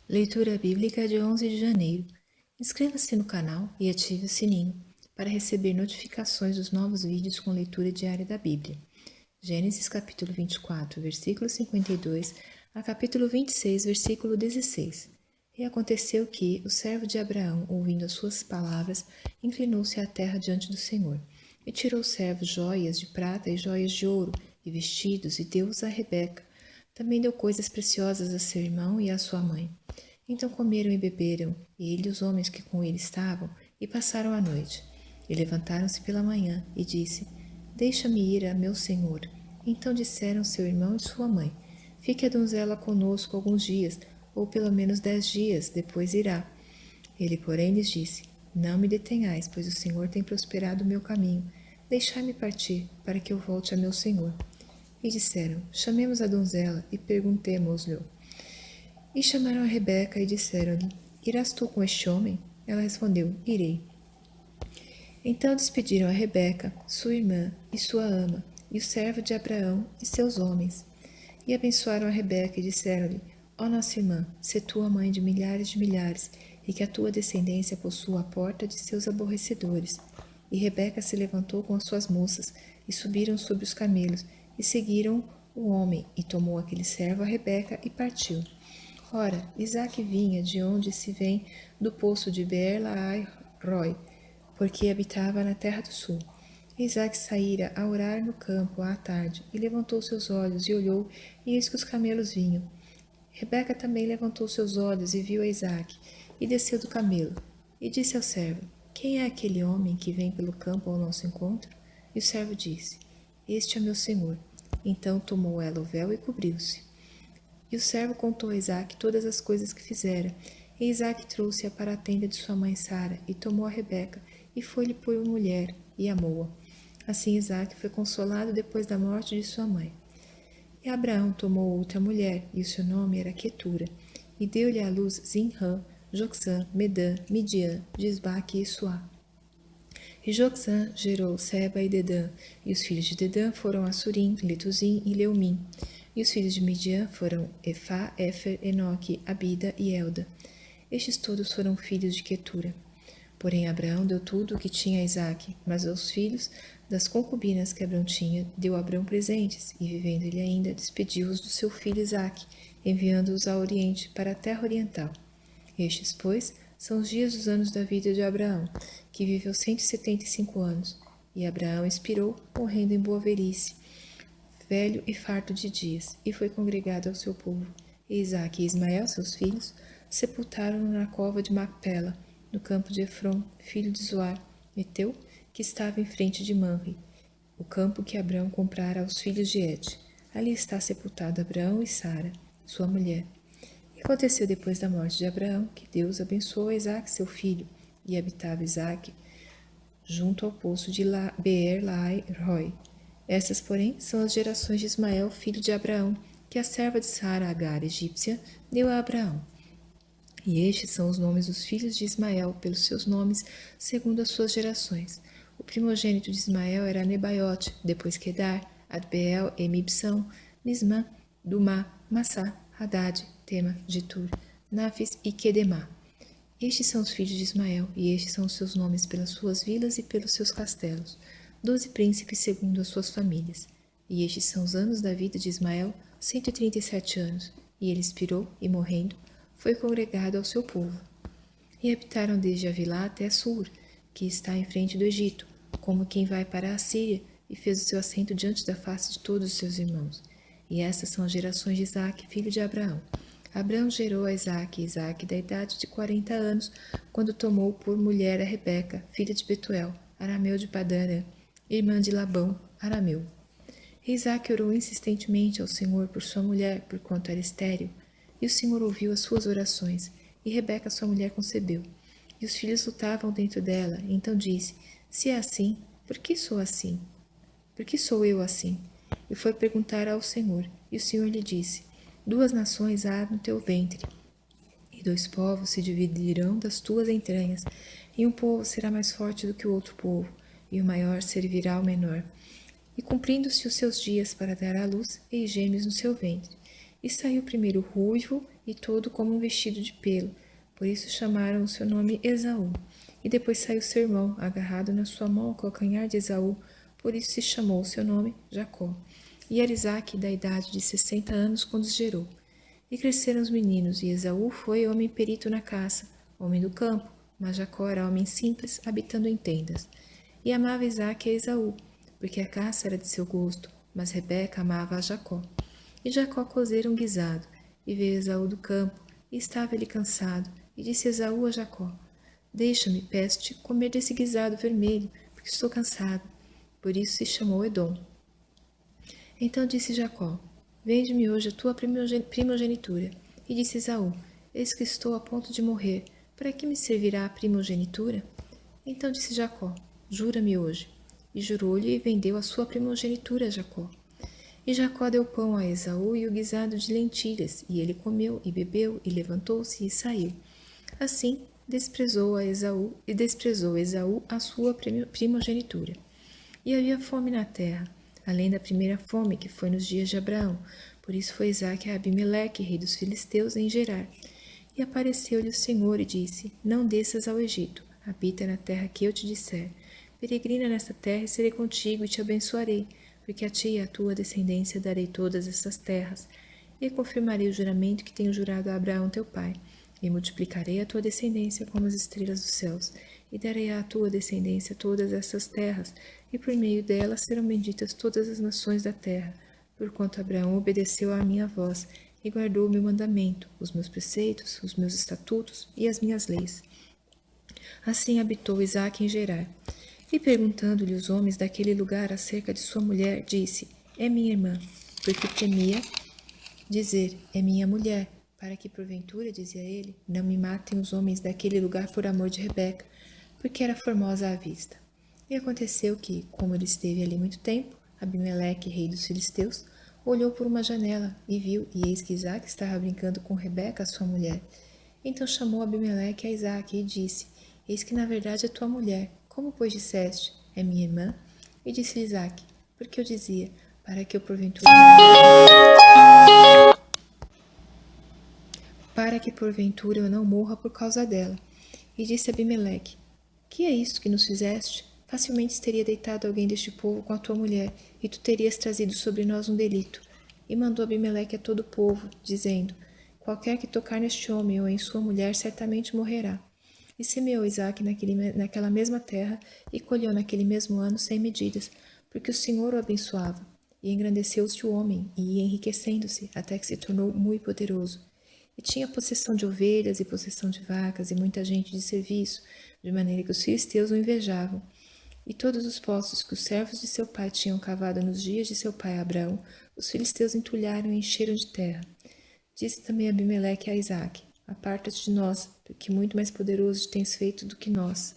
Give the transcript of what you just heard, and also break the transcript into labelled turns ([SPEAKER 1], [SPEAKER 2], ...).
[SPEAKER 1] Leitura bíblica de 11 de janeiro. Inscreva-se no canal e ative o sininho para receber notificações dos novos vídeos com leitura diária da Bíblia. Gênesis capítulo 24, versículo 52 a capítulo 26, versículo 16. E aconteceu que o servo de Abraão, ouvindo as suas palavras, inclinou-se à terra diante do Senhor. E tirou o servo joias de prata e joias de ouro, e vestidos, e deu-os a Rebeca. Também deu coisas preciosas a seu irmão e à sua mãe. Então comeram e beberam, ele e os homens que com ele estavam, e passaram a noite. E levantaram-se pela manhã, e disse: Deixa-me ir a meu senhor. Então disseram seu irmão e sua mãe: Fique a donzela conosco alguns dias, ou pelo menos 10 dias, depois irá. Ele, porém, lhes disse: Não me detenhais, pois o Senhor tem prosperado o meu caminho. Deixai-me partir, para que eu volte a meu senhor. E disseram: Chamemos a donzela e perguntemo-lhe. E chamaram a Rebeca e disseram-lhe: Irás tu com este homem? Ela respondeu: Irei. Então despediram a Rebeca, sua irmã e sua ama, e o servo de Abraão e seus homens. E abençoaram a Rebeca e disseram-lhe: Ó nossa irmã, sê tu a mãe de milhares, e que a tua descendência possua a porta de seus aborrecedores. E Rebeca se levantou com as suas moças, e subiram sobre os camelos, e seguiram o homem, e tomou aquele servo a Rebeca e partiu. Ora, Isaque vinha de onde se vem do poço de Beer-Lahai-Roi, porque habitava na terra do sul. Isaque saíra a orar no campo à tarde, e levantou seus olhos e olhou, e eis que os camelos vinham. Rebeca também levantou seus olhos e viu a Isaque, e desceu do camelo, e disse ao servo: Quem é aquele homem que vem pelo campo ao nosso encontro? E o servo disse: Este é meu senhor. Então tomou ela o véu e cobriu-se. E o servo contou a Isaque todas as coisas que fizera. E Isaque trouxe-a para a tenda de sua mãe Sara, e tomou a Rebeca, e foi-lhe por mulher, e amou-a. Assim Isaque foi consolado depois da morte de sua mãe. E Abraão tomou outra mulher, e o seu nome era Quetura, e deu-lhe à luz Zinrã, Joxã, Medã, Midian, Disbaque e Suá. E Joxã gerou Seba e Dedã, e os filhos de Dedã foram Assurim, Letuzim e Leumim. E os filhos de Midian foram Efá, Éfer, Enoque, Abida e Elda. Estes todos foram filhos de Quetura. Porém Abraão deu tudo o que tinha a Isaque, mas aos filhos das concubinas que Abraão tinha, deu Abraão presentes, e vivendo ele ainda, despediu-os do seu filho Isaque, enviando-os ao oriente, para a terra oriental. Estes, pois, são os dias dos anos da vida de Abraão, que viveu 175 anos. E Abraão expirou, morrendo em boa velhice, velho e farto de dias, e foi congregado ao seu povo. E Isaque e Ismael, seus filhos, sepultaram-no na cova de Macpela, no campo de Efron, filho de Zoar, Eteu, que estava em frente de Manre, o campo que Abraão comprara aos filhos de Et. Ali está sepultado Abraão e Sara, sua mulher. E aconteceu depois da morte de Abraão, que Deus abençoou a Isaque, seu filho, e habitava Isaque junto ao poço de Beer-Lahai-Roi. Estas, porém, são as gerações de Ismael, filho de Abraão, que a serva de Sara, Agar, egípcia, deu a Abraão. E estes são os nomes dos filhos de Ismael, pelos seus nomes, segundo as suas gerações. O primogênito de Ismael era Nebaiote, depois Quedar, Adbeel, Emibsão, Mismã, Dumá, Massá, Hadad, Tema, Getur, Nafis e Quedemá. Estes são os filhos de Ismael, e estes são os seus nomes pelas suas vilas e pelos seus castelos, 12 príncipes segundo as suas famílias. E estes são os anos da vida de Ismael, 137 anos, e ele expirou, e morrendo, foi congregado ao seu povo. E habitaram desde Avilá até Sur, que está em frente do Egito, como quem vai para a Síria, e fez o seu assento diante da face de todos os seus irmãos. E estas são as gerações de Isaque, filho de Abraão. Abraão gerou a Isaque, e Isaque da idade de 40 anos, quando tomou por mulher a Rebeca, filha de Betuel, arameu de Padã, irmã de Labão, arameu. E Isaque orou insistentemente ao Senhor por sua mulher, porquanto era estéril. E o Senhor ouviu as suas orações, e Rebeca, sua mulher, concebeu. E os filhos lutavam dentro dela, então disse: Se é assim, por que sou assim? Por que sou eu assim? E foi perguntar ao Senhor, e o Senhor lhe disse: 2 nações há no teu ventre, e 2 povos se dividirão das tuas entranhas, e um povo será mais forte do que o outro povo, e o maior servirá ao menor. E cumprindo-se os seus dias para dar à luz, eis gêmeos no seu ventre. E saiu primeiro ruivo e todo como um vestido de pelo, por isso chamaram o seu nome Esaú. E depois saiu seu irmão, agarrado na sua mão ao calcanhar de Esaú, por isso se chamou o seu nome Jacó. E era Isaque da idade de 60 anos quando os gerou. E cresceram os meninos, e Esaú foi homem perito na caça, homem do campo, mas Jacó era homem simples, habitando em tendas. E amava Isaque a Esaú, porque a caça era de seu gosto, mas Rebeca amava a Jacó. E Jacó cozera um guisado, e veio Esaú do campo, e estava ele cansado, e disse Esaú a Jacó: Deixa-me, peço-te, comer desse guisado vermelho, porque estou cansado. Por isso se chamou Edom. Então disse Jacó: Vende-me hoje a tua primogenitura. E disse Esaú: Eis que estou a ponto de morrer, para que me servirá a primogenitura? Então disse Jacó: Jura-me hoje. E jurou-lhe e vendeu a sua primogenitura a Jacó. E Jacó deu pão a Esaú e o guisado de lentilhas, e ele comeu e bebeu, e levantou-se e saiu. Assim, desprezou Esaú a sua primogenitura. E havia fome na terra, além da primeira fome que foi nos dias de Abraão. Por isso foi Isaque a Abimeleque, rei dos filisteus, em Gerar. E apareceu-lhe o Senhor e disse: Não desças ao Egito, habita na terra que eu te disser. Peregrina nesta terra e serei contigo e te abençoarei, porque a ti e à tua descendência darei todas estas terras. E confirmarei o juramento que tenho jurado a Abraão teu pai. E multiplicarei a tua descendência como as estrelas dos céus, e darei à tua descendência todas essas terras, e por meio delas serão benditas todas as nações da terra, porquanto Abraão obedeceu à minha voz, e guardou o meu mandamento, os meus preceitos, os meus estatutos e as minhas leis. Assim habitou Isaque em Gerar. E perguntando-lhe os homens daquele lugar acerca de sua mulher, disse: É minha irmã, porque temia dizer: É minha mulher, para que porventura, dizia ele, não me matem os homens daquele lugar por amor de Rebeca, porque era formosa à vista. E aconteceu que, como ele esteve ali muito tempo, Abimeleque, rei dos filisteus, olhou por uma janela e viu, e eis que Isaque estava brincando com Rebeca, sua mulher. Então chamou Abimeleque a Isaque e disse: Eis que na verdade é tua mulher. Como, pois, disseste: É minha irmã? E disse-lhe Isaque: Porque eu dizia: Para que eu porventura eu não morra por causa dela. E disse Abimeleque: Que é isto que nos fizeste? Facilmente teria deitado alguém deste povo com a tua mulher, e tu terias trazido sobre nós um delito. E mandou Abimeleque a todo o povo, dizendo: Qualquer que tocar neste homem ou em sua mulher certamente morrerá. E semeou Isaque naquela mesma terra, e colheu naquele mesmo ano 100 medidas, porque o Senhor o abençoava. E engrandeceu-se o homem, e ia enriquecendo-se, até que se tornou muito poderoso. E tinha possessão de ovelhas e possessão de vacas, e muita gente de serviço, de maneira que os filisteus o invejavam. E todos os poços que os servos de seu pai tinham cavado nos dias de seu pai Abraão, os filisteus entulharam e encheram de terra. Disse também Abimeleque a Isaque: Aparta-te de nós, porque muito mais poderoso tens feito do que nós.